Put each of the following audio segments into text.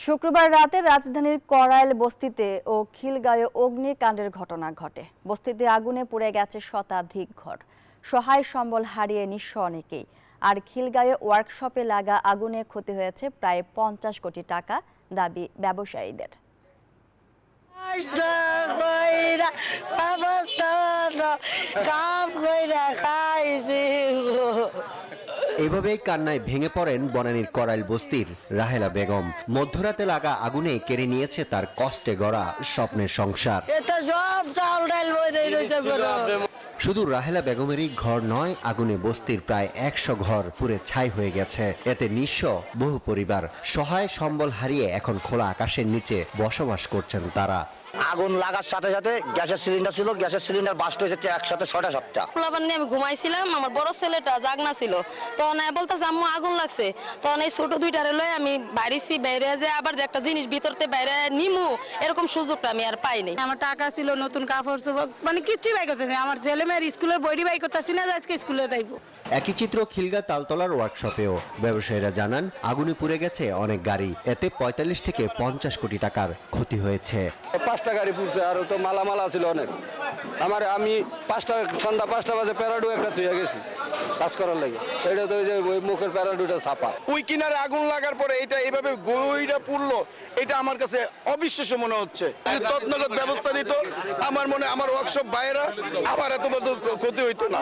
শুক্রবার রাতে রাজধানীর করাইল বস্তিতে ও খিলগাঁয়ে অগ্নিকাণ্ডের ঘটনা ঘটে। বস্তিতে আগুনে পুড়ে গেছে শতাধিক ঘর, সহায় সম্বল হারিয়ে নিঃস্ব অনেকেই। আর খিলগাঁয়ে ওয়ার্কশপে লাগা আগুনে ক্ষতি হয়েছে প্রায় 50 কোটি টাকা, দাবি ব্যবসায়ীদের। এভাবেই কান্নায় ভেঙে পড়েন বনানীর করাইল বস্তির রাহেলা বেগম। মধ্যরাতে লাগা আগুনে কেড়ে নিয়েছে তার কষ্টে গড়া স্বপ্নের সংসার। শুধু রাহেলা বেগমেরই ঘর নয়, আগুনে বস্তির প্রায় 100 ঘর পুড়ে ছাই হয়ে গেছে। এতে নিঃস্ব বহু পরিবার, সহায় সম্বল হারিয়ে এখন খোলা আকাশের নিচে বসবাস করছেন তারা। আগুন লাগার সাথে সাথে গ্যাসের সিলিন্ডার ছিল, গ্যাসের সিলিন্ডার বাস্ট হয়েছে একসাথে 6টা 7টা। পোলাপান নিয়ে আমি ঘুমাইছিলাম, আমার বড় ছেলেটা জাগনা ছিল, তখন বলতেছে আম্মু আগুন লাগছে। তখন এই ছোট দুইটারে লয়ে আমি বাইরেছি, বাইরে যে আবার যে একটা জিনিস ভিতরতে বাইরে নিমু এরকম সুযোগটা আমি আর পাইনি। আমার টাকা ছিল, নতুন কাপড় চোপড় মানে কিচ্ছুই বাই করতেছি না। আমার ছেলে মেয়ের স্কুলের বই বাই করতেছি না, আজকে স্কুলে যাইব। একই চিত্র খিলগা তালতলার ওয়ার্কশপেও। ব্যবসায়ীরা জানান আগুনে পুড়ে গেছে অনেক গাড়ি, এতে 45 থেকে 50 কোটি টাকার ক্ষতি হয়েছে। 5টা গাড়ি পুড়ছে, আর তো মালামাল ছিল অনেক। আমি সন্ধ্যা 5টা বাজে প্যারাডু একটা তুই গেছি কাজ করার লাগে। এটা তো ওই মুখের প্যারাডুটা ছাপা। ওই কিনারে আগুন লাগার পরে এটা এইভাবে গইরা পুড়লো, এটা আমার কাছে অবিশ্বাস্য মনে হচ্ছে। তৎনগত ব্যবস্থা নিত, আমার মনে আমার ওয়ার্কশপ বাইরে আমার এত বড় ক্ষতি হইতো না।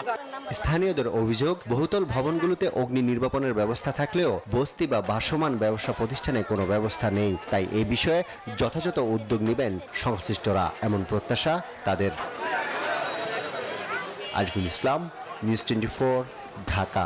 স্থানীয়দের অভিযোগ, বহুতল ভবনগুলোতে অগ্নি নির্বাপনের ব্যবস্থা থাকলেও বস্তি বা ভাসমান ব্যবসা প্রতিষ্ঠানে কোনো ব্যবস্থা নেই। তাই এই বিষয়ে যথাযথ উদ্যোগ নেবেন সংশ্লিষ্টরা, এমন প্রত্যাশা তাদের। আরিফুল ইসলাম, নিউজ 24, ঢাকা।